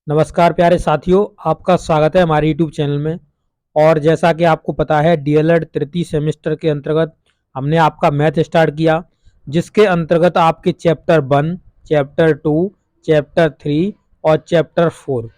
नमस्कार प्यारे साथियों, आपका स्वागत है हमारे यूट्यूब चैनल में। और जैसा कि आपको पता है, डीएलएड तृतीय सेमेस्टर के अंतर्गत हमने आपका मैथ स्टार्ट किया, जिसके अंतर्गत आपके चैप्टर 1, चैप्टर 2, चैप्टर 3 और चैप्टर 4,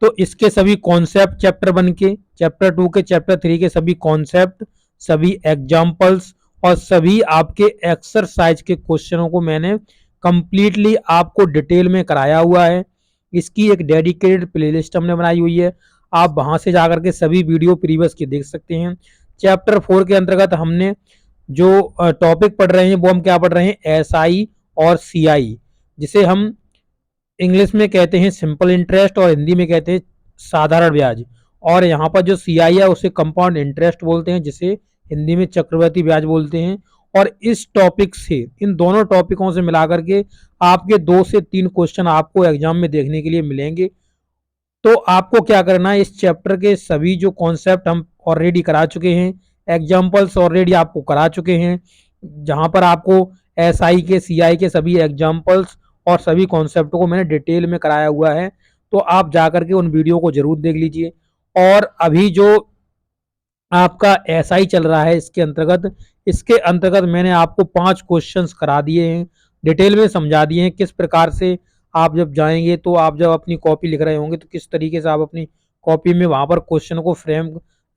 तो इसके सभी कॉन्सेप्ट चैप्टर 1 के, चैप्टर 2 के, चैप्टर 3 के सभी कॉन्सेप्ट, सभी एग्जाम्पल्स और सभी आपके एक्सरसाइज के क्वेश्चनों को मैंने कंप्लीटली आपको डिटेल में कराया हुआ है। इसकी एक डेडिकेटेड प्लेलिस्ट हमने बनाई हुई है, आप वहां से जाकर के सभी वीडियो प्रीवियस के देख सकते हैं। चैप्टर 4 के अंतर्गत हमने जो टॉपिक पढ़ रहे हैं वो हम क्या पढ़ रहे हैं, एसआई और सीआई, जिसे हम इंग्लिश में कहते हैं सिंपल इंटरेस्ट और हिंदी में कहते हैं साधारण ब्याज। और यहाँ पर जो सीआई है उसे कंपाउंड इंटरेस्ट बोलते हैं, जिसे हिंदी में चक्रवृद्धि ब्याज बोलते हैं। और इस टॉपिक से, इन दोनों टॉपिकों से मिलाकर के आपके 2 से 3 क्वेश्चन आपको एग्जाम में देखने के लिए मिलेंगे। तो आपको क्या करना है, इस चैप्टर के सभी जो कॉन्सेप्ट हम ऑलरेडी करा चुके हैं, एग्जाम्पल्स ऑलरेडी आपको करा चुके हैं, जहां पर आपको एसआई के, सीआई के सभी एग्जाम्पल्स और सभी कॉन्सेप्ट को मैंने डिटेल में कराया हुआ है। तो आप जाकर के उन वीडियो को जरूर देख लीजिए। और अभी जो आपका एसआई चल रहा है, इसके अंतर्गत मैंने आपको 5 क्वेश्चंस करा दिए हैं, डिटेल में समझा दिए हैं किस प्रकार से आप जब जाएंगे, तो आप जब अपनी कॉपी लिख रहे होंगे तो किस तरीके से आप अपनी कॉपी में वहां पर क्वेश्चन को फ्रेम,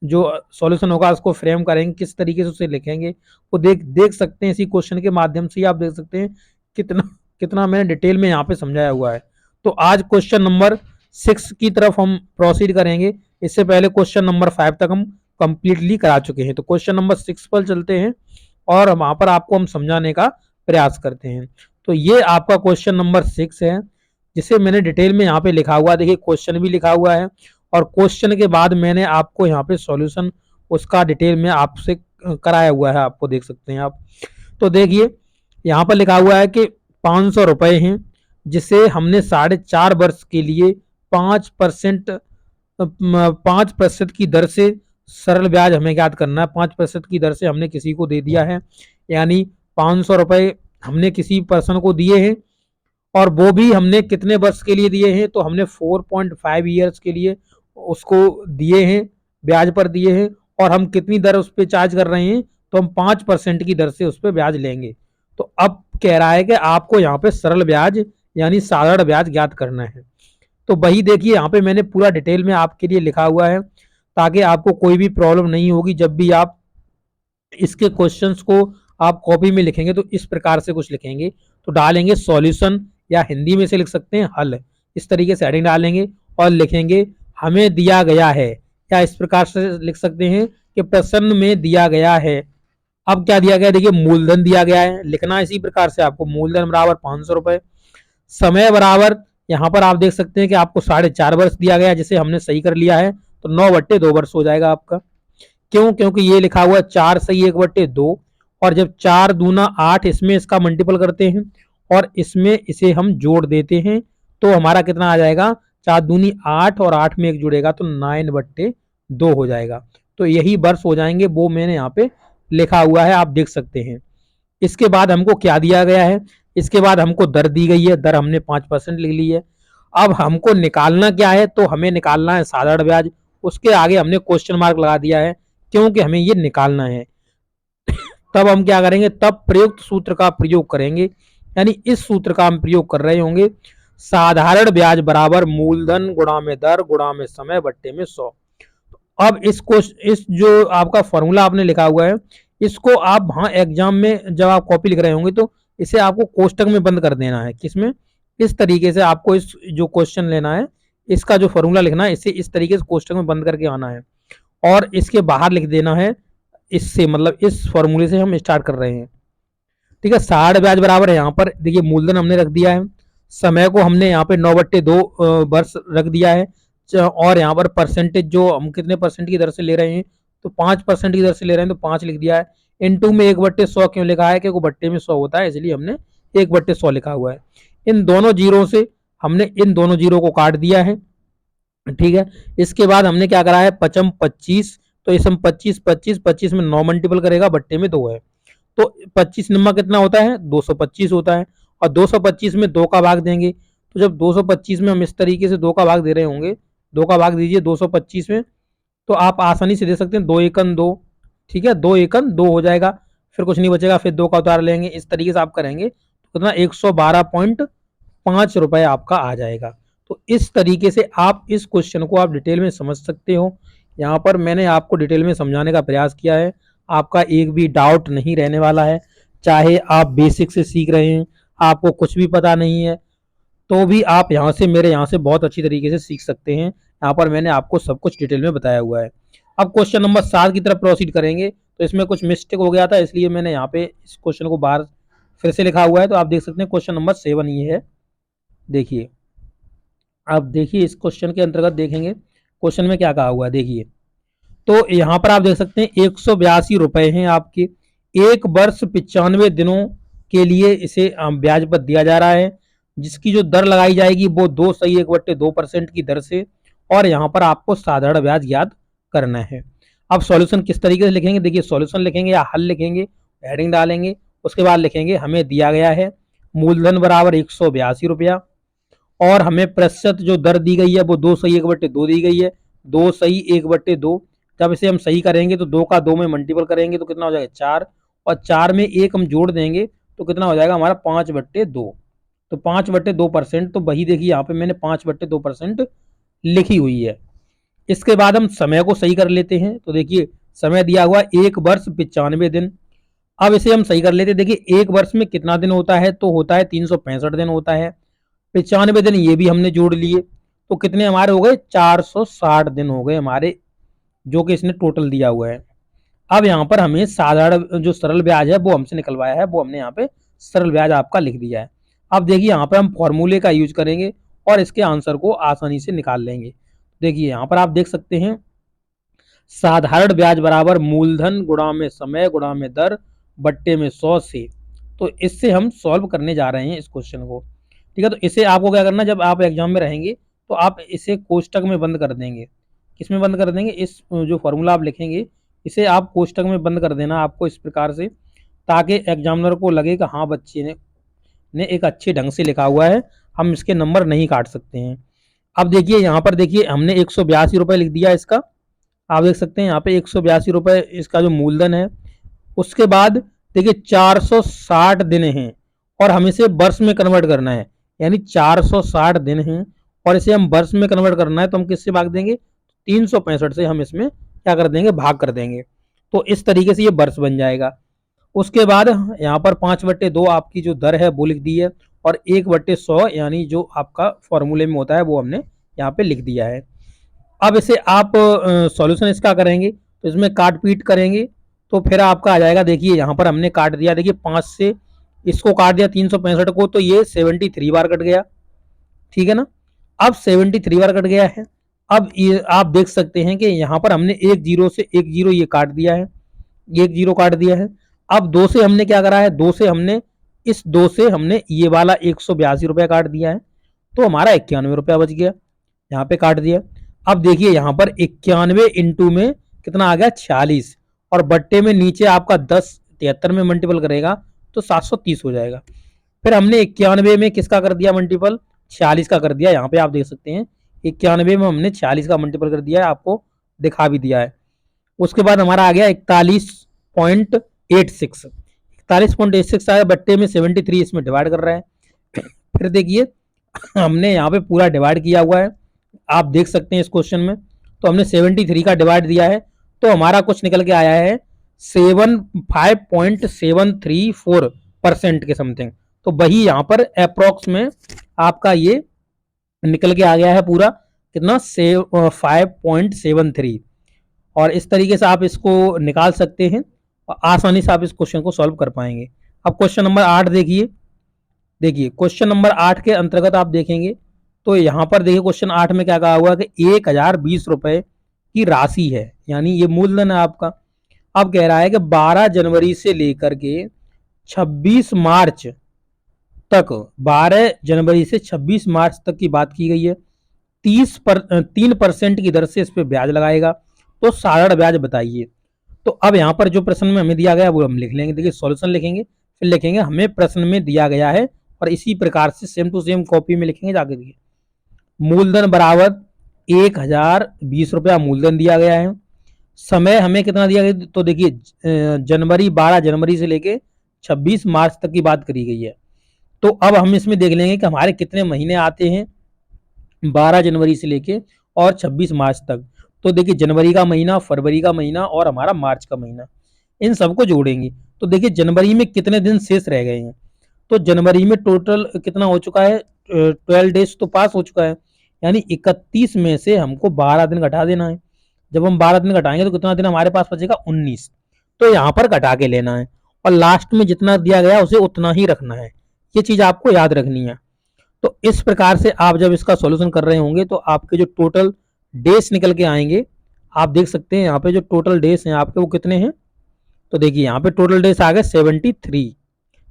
जो सॉल्यूशन होगा उसको फ्रेम करेंगे, किस तरीके से उसे लिखेंगे, वो देख सकते हैं। इसी क्वेश्चन के माध्यम से ही आप देख सकते हैं कितना कितना मैंने डिटेल में यहाँ पे समझाया हुआ है। तो आज क्वेश्चन नंबर 6 की तरफ हम प्रोसीड करेंगे। इससे पहले क्वेश्चन नंबर 5 तक हम कंप्लीटली करा चुके हैं। तो क्वेश्चन नंबर 6 पर चलते हैं और वहां पर आपको हम समझाने का प्रयास करते हैं। तो ये आपका क्वेश्चन नंबर 6 है, जिसे मैंने डिटेल में यहाँ पे लिखा हुआ, देखिए क्वेश्चन भी लिखा हुआ है और क्वेश्चन के बाद मैंने आपको यहाँ पे सॉल्यूशन उसका डिटेल में आपसे कराया हुआ है, आपको देख सकते हैं आप। तो देखिए यहाँ पर लिखा हुआ है कि 500 रुपए हैं, जिसे हमने 4.5 वर्ष के लिए 5% की दर से सरल ब्याज हमें ज्ञात करना है। 5% की दर से हमने किसी को दे दिया है, यानी 500 रुपए हमने किसी पर्सन को दिए हैं, और वो भी हमने कितने वर्ष के लिए दिए हैं, तो हमने 4.5 ईयर्स के लिए उसको दिए हैं, ब्याज पर दिए हैं। और हम कितनी दर उस पर चार्ज कर रहे हैं, तो हम 5% की दर से उस पर ब्याज लेंगे। तो अब कह रहा है कि आपको यहाँ पे सरल ब्याज यानी साधारण ब्याज ज्ञात करना है। तो वही देखिए यहाँ पे मैंने पूरा डिटेल में आपके लिए लिखा हुआ है, ताकि आपको कोई भी प्रॉब्लम नहीं होगी जब भी आप इसके क्वेश्चंस को आप कॉपी में लिखेंगे। तो इस प्रकार से कुछ लिखेंगे, तो डालेंगे सॉल्यूशन, या हिंदी में से लिख सकते हैं हल, इस तरीके से हेडिंग डालेंगे और लिखेंगे हमें दिया गया है, या इस प्रकार से लिख सकते हैं कि प्रश्न में दिया गया है। अब क्या दिया गया, देखिए मूलधन दिया गया है, लिखना इसी प्रकार से आपको, मूलधन बराबर 500 रुपए, समय बराबर यहाँ पर आप देख सकते हैं कि आपको 4.5 वर्ष दिया गया, जिसे हमने सही कर लिया है, तो 9/2 वर्ष हो जाएगा आपका। क्यों, क्योंकि ये लिखा हुआ है 4 सही 1/2, और जब 4 दूना 8, इसमें इसका मल्टीपल करते हैं और इसमें इसे हम जोड़ देते हैं, तो हमारा कितना आ जाएगा, 4 दूनी 8 और 8 में 1 जुड़ेगा तो 9/2 हो जाएगा। तो यही वर्ष हो जाएंगे, वो मैंने यहाँ पे लिखा हुआ है, आप देख सकते हैं। इसके बाद हमको क्या दिया गया है, इसके बाद हमको दर दी गई है, दर हमने 5% लिख ली है। अब हमको निकालना क्या है, तो हमें निकालना है साधारण ब्याज। उसके आगे हमने क्वेश्चन मार्क लगा दिया है, क्योंकि हमें ये निकालना है। तब हम क्या करेंगे, तब प्रयुक्त सूत्र का प्रयोग करेंगे, यानी इस सूत्र का हम प्रयोग कर रहे होंगे, साधारण ब्याज बराबर मूलधन गुणा में दर गुणा में समय बट्टे में 100। अब इस जो आपका फॉर्मूला आपने लिखा हुआ है, इसको आप वहां एग्जाम में जब आप कॉपी लिख रहे होंगे, तो इसे आपको कोष्टक में बंद कर देना है। किसमें, इस तरीके से आपको इस जो क्वेश्चन लेना है, इसका जो फॉर्मूला लिखना है, इसे इस तरीके से कोष्टक में बंद करके आना है और इसके बाहर लिख देना है इससे, मतलब इस फॉर्मूले से हम स्टार्ट कर रहे हैं। ठीक है, साधारण ब्याज बराबर है, यहाँ पर देखिए मूलधन हमने रख दिया है, समय को हमने यहाँ पे 9/2 वर्ष रख दिया है, और यहाँ पर परसेंटेज जो हम कितने परसेंट की दर से ले रहे हैं, तो 5% की दर से ले रहे हैं, तो 5 लिख दिया है। इनटू में 1/100 क्यों लिखा है, क्योंकि बट्टे में 100 होता है, इसलिए हमने 1/100 लिखा हुआ है। इन दोनों जीरो से हमने इन दोनों जीरो को काट दिया है। ठीक है, इसके बाद हमने क्या करा है, 5 25, तो इसमें 25 25 25 में 9 मल्टीपल करेगा, बट्टे में 2 है, तो 25 नंबर कितना होता है, 225 होता है, और 225 में 2 का भाग देंगे तो जब 225 में हम इस तरीके से 2 का भाग दे रहे होंगे, 2 का भाग दीजिए 225 में, तो आप आसानी से दे सकते हैं 2 एकन 2, ठीक है, 2 एकन 2 हो जाएगा, फिर कुछ नहीं बचेगा, फिर 2 का उतार लेंगे। इस तरीके से आप करेंगे तो कितना 112.5 रुपए आपका आ जाएगा। तो इस तरीके से आप इस क्वेश्चन को आप डिटेल में समझ सकते हो। यहाँ पर मैंने आपको डिटेल में समझाने का प्रयास किया है, आपका एक भी डाउट नहीं रहने वाला है। चाहे आप बेसिक से सीख रहे हैं, आपको कुछ भी पता नहीं है, तो भी आप यहाँ से मेरे यहाँ से बहुत अच्छी तरीके से सीख सकते हैं। यहाँ पर मैंने आपको सब कुछ डिटेल में बताया हुआ है। अब क्वेश्चन नंबर 7 की तरफ प्रोसीड करेंगे। तो इसमें कुछ मिस्टेक हो गया था, इसलिए मैंने यहाँ पे इस क्वेश्चन को बाहर फिर से लिखा हुआ है। तो आप देख सकते हैं क्वेश्चन नंबर 7 ये है। देखिए, आप देखिए इस क्वेश्चन के अंतर्गत देखेंगे क्वेश्चन में क्या कहा हुआ है। देखिए, तो यहाँ पर आप देख सकते हैं 182 रुपए हैं आपके, एक वर्ष 95 दिनों के लिए इसे ब्याज पर दिया जा रहा है, जिसकी जो दर लगाई जाएगी वो 2.1/2% की दर से, और यहाँ पर आपको साधारण ब्याज याद करना है। अब सॉल्यूशन किस तरीके से लिखेंगे, देखिए सॉल्यूशन लिखेंगे या हल लिखेंगे, हेडिंग डालेंगे, उसके बाद लिखेंगे हमें दिया गया है मूलधन बराबर 182 रुपया, और हमें प्रतिशत जो दर दी गई है वो 2/1/2 दी गई है, 2/1/2। जब इसे हम सही करेंगे तो 2 का 2 में मल्टीपल करेंगे तो कितना हो जाएगा 4, और 4 में 1 हम जोड़ देंगे तो कितना हो जाएगा हमारा 5/2। तो 5/2%, तो वही देखिए यहाँ पे मैंने 5/2% लिखी हुई है। इसके बाद हम समय को सही कर लेते हैं। तो देखिए समय दिया हुआ 1 वर्ष 95 दिन। अब इसे हम सही कर लेते हैं। देखिए 1 वर्ष में कितना दिन होता है, तो होता है 365 दिन होता है। 95 दिन ये भी हमने जोड़ लिए, तो कितने हमारे हो गए 460 दिन हो गए हमारे, जो कि इसने टोटल दिया हुआ है। अब यहाँ पर हमें साधारण जो सरल ब्याज है वो हमसे निकलवाया है, वो हमने यहाँ पे सरल ब्याज आपका लिख दिया है। अब देखिए यहाँ पे हम फॉर्मूले का यूज करेंगे और इसके आंसर को आसानी से निकाल लेंगे। देखिए यहाँ पर आप देख सकते हैं साधारण ब्याज बराबर मूलधन गुणा में समय गुणा में दर बट्टे में 100 से। तो इससे हम सॉल्व करने जा रहे हैं इस क्वेश्चन को, ठीक है। तो इसे आपको क्या करना, जब आप एग्जाम में रहेंगे तो आप इसे कोष्टक में बंद कर देंगे। किसमें बंद कर देंगे, इस जो फॉर्मूला आप लिखेंगे इसे आप कोष्टक में बंद कर देना आपको इस प्रकार से, ताकि एग्जामिनर को लगे कि हाँ बच्चे ने एक अच्छे ढंग से लिखा हुआ है, हम इसके नंबर नहीं काट सकते हैं। अब देखिए यहाँ पर देखिए हमने 182 रुपये लिख दिया इसका, आप देख सकते हैं यहाँ पे 182 रुपये इसका जो मूलधन है। उसके बाद देखिए 460 दिन हैं और हमें इसे वर्ष में कन्वर्ट करना है, यानी 460 दिन हैं और इसे हम वर्ष में कन्वर्ट करना है, तो हम किससे भाग देंगे 365 से हम इसमें क्या कर देंगे भाग कर देंगे। तो इस तरीके से ये वर्ष बन जाएगा। उसके बाद यहाँ पर 5/2 आपकी जो दर है वो लिख दी है, और 1/100 यानी जो आपका फॉर्मूले में होता है वो हमने यहाँ पे लिख दिया है। अब इसे आप सॉल्यूशन इसका करेंगे तो इसमें काट पीट करेंगे तो फिर आपका आ जाएगा। देखिए यहाँ पर हमने काट दिया, देखिए 5 से इसको काट दिया 365 को, तो ये 73 बार कट गया, ठीक है ना। अब 73 बार कट गया है। अब ये आप देख सकते हैं कि यहाँ पर हमने एक जीरो से एक जीरो ये काट दिया है, एक जीरो काट दिया है। अब 2 से हमने क्या करा है, 2 से हमने इस 2 से हमने ये वाला 182 रुपया काट दिया है, तो हमारा 91 रुपया बच गया, यहाँ पे काट दिया। अब देखिए यहाँ पर 91 इंटू में कितना आ गया 46, और बट्टे में नीचे आपका 10 73 में मल्टीपल करेगा तो 730 हो जाएगा। फिर हमने 91 में किसका कर दिया मल्टीपल, 46 का कर दिया। यहाँ पे आप देख सकते हैं 91 में हमने 46 का मल्टीपल कर दिया है, आपको दिखा भी दिया है। उसके बाद हमारा आ गया 41.86, 41.86 आया, बट्टे में 73 इसमें डिवाइड कर रहा है। फिर देखिए हमने यहाँ पे पूरा डिवाइड किया हुआ है, आप देख सकते हैं इस क्वेश्चन में। तो हमने 73 का डिवाइड दिया है, तो हमारा कुछ निकल के आया है 5.734% के समथिंग। तो वही यहाँ पर अप्रोक्स में आपका ये निकल के आ गया है पूरा कितना 5.73, और इस तरीके से आप इसको निकाल सकते हैं और आसानी से आप इस क्वेश्चन को सॉल्व कर पाएंगे। अब क्वेश्चन नंबर 8 देखिए। देखिए क्वेश्चन नंबर 8 के अंतर्गत आप देखेंगे तो यहाँ पर देखिए क्वेश्चन 8 में क्या कहा हुआ है कि 1020 रुपए की राशि है, यानी ये मूलधन है आपका। अब कह रहा है कि 12 जनवरी से लेकर के 26 मार्च तक, 12 जनवरी से 26 मार्च तक की बात की गई है, 3% की दर से इस पर ब्याज लगाएगा, तो साधारण ब्याज बताइए। तो अब यहाँ पर जो प्रश्न में हमें दिया गया वो हम लिख लेंगे। देखिए सॉल्यूशन लिखेंगे, फिर लिखेंगे हमें प्रश्न में दिया गया है और इसी प्रकार से सेम टू सेम कॉपी में लिखेंगे जाके। देखिए मूलधन बराबर 1020 रुपया मूलधन दिया गया है। समय हमें कितना दिया गया, तो देखिए जनवरी 12 जनवरी से लेके 26 मार्च तक की बात करी गई है। तो अब हम इसमें देख लेंगे कि हमारे कितने महीने आते हैं 12 जनवरी से लेके और 26 मार्च तक। तो देखिए जनवरी का महीना, फरवरी का महीना और हमारा मार्च का महीना, इन सबको जोड़ेंगे तो देखिए जनवरी में कितने दिन शेष रह गए हैं। तो जनवरी में टोटल कितना हो चुका है, 12 डेज तो पास हो चुका है, यानी 31 में से हमको 12 दिन घटा देना है। जब हम 12 दिन घटाएंगे तो कितना दिन हमारे पास बचेगा, 19। तो यहाँ पर घटा के लेना है और लास्ट में जितना दिया गया उसे उतना ही रखना है। ये चीज आपको याद रखनी है। तो इस प्रकार से आप जब इसका सॉल्यूशन कर रहे होंगे तो आपके जो टोटल डेज निकल के आएंगे, आप देख सकते हैं यहाँ पे जो टोटल डेज हैं आपके वो कितने हैं। तो देखिए यहाँ पे टोटल डेज आ गए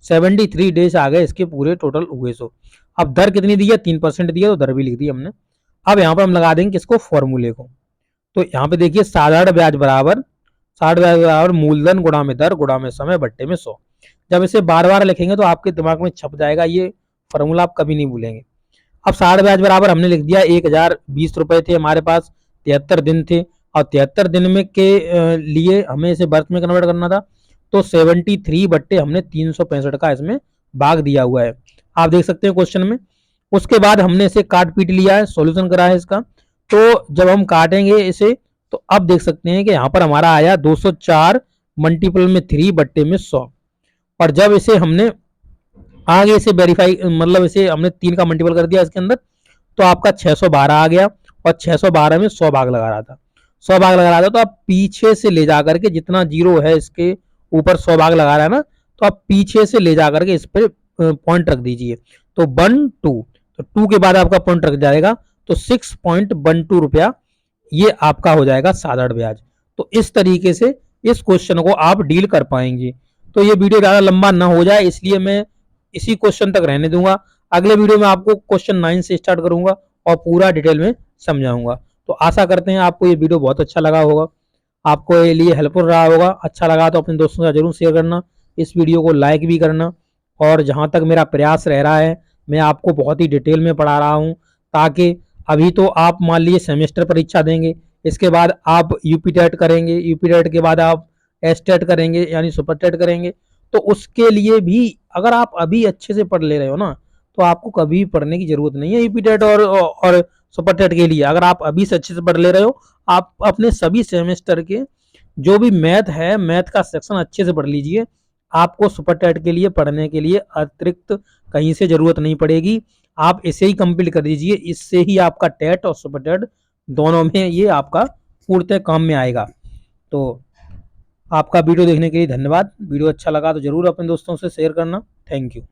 73 डेज आ गए इसके पूरे टोटल हुए। सो अब दर कितनी दी है, 3% दी है, तो दर भी लिख दी हमने। अब यहाँ पर हम लगा देंगे किसको, फॉर्मूले को। तो यहाँ पे देखिए साधारण ब्याज बराबर मूलधन गुणा में दर गुणा में समय बट्टे में 100। जब इसे बार बार लिखेंगे तो आपके दिमाग में छप जाएगा ये फॉर्मूला, आप कभी नहीं भूलेंगे। अब साधारण ब्याज बराबर हमने लिख दिया 1020 रुपए थे हमारे पास, 73 दिन थे और 73 दिन में के लिए हमें इसे वर्ष में कन्वर्ट करना था। तो 73 बट्टे हमने 365 का इसमें भाग दिया हुआ है, आप देख सकते हैं क्वेश्चन में। उसके बाद हमने इसे काट पीट लिया है, सॉल्यूशन करा है इसका। तो जब हम काटेंगे इसे तो अब देख सकते हैं कि यहाँ पर हमारा आया 204 मल्टीपल में 3 बट्टे में 100। और जब इसे हमने आगे इसे वेरीफाई, मतलब इसे हमने 3 का मल्टीपल कर दिया इसके अंदर, तो आपका 612 आ गया। और 612 में 100 भाग लगा रहा था, 100 भाग लगा रहा था। तो आप पीछे से ले जाकर के, जितना जीरो है इसके ऊपर 100 भाग लगा रहा है ना, तो आप पीछे से ले जाकर के इस पर पॉइंट रख दीजिए। तो 1 2, तो 2 के बाद आपका पॉइंट रख जाएगा, तो 6.12 रुपया ये आपका हो जाएगा साधारण ब्याज। तो इस तरीके से इस क्वेश्चन को आप डील कर पाएंगे। तो ये वीडियो ज्यादा लंबा ना हो जाए इसलिए मैं इसी क्वेश्चन तक रहने दूंगा। अगले वीडियो में आपको क्वेश्चन 9 से स्टार्ट करूंगा और पूरा डिटेल में समझाऊंगा। तो आशा करते हैं आपको ये वीडियो बहुत अच्छा लगा होगा, आपको ये लिए हेल्पफुल रहा होगा। अच्छा लगा तो अपने दोस्तों के साथ जरूर शेयर करना, इस वीडियो को लाइक भी करना। और जहां तक मेरा प्रयास रह रहा है, मैं आपको बहुत ही डिटेल में पढ़ा रहा हूं, ताकि अभी तो आप मान लीजिए सेमेस्टर परीक्षा देंगे, इसके बाद आप यूपी टेट करेंगे, यूपी टेट के बाद आप एस टेट करेंगे यानी सुपर टेट करेंगे। तो उसके लिए भी अगर आप अभी अच्छे से पढ़ ले रहे हो ना, तो आपको कभी पढ़ने की जरूरत नहीं है यूपी टेट और सुपर टेट के लिए। अगर आप अभी से अच्छे से पढ़ ले रहे हो, आप अपने सभी सेमेस्टर के जो भी मैथ है, मैथ का सेक्शन अच्छे से पढ़ लीजिए। आपको सुपर टेट के लिए पढ़ने के लिए अतिरिक्त कहीं से जरूरत नहीं पड़ेगी, आप इसे ही कंप्लीट कर दीजिए। इससे ही आपका टेट और सुपर टेट दोनों में ये आपका पूर्णतः काम में आएगा। तो आपका वीडियो देखने के लिए धन्यवाद। वीडियो अच्छा लगा तो जरूर अपने दोस्तों से शेयर करना। Thank you.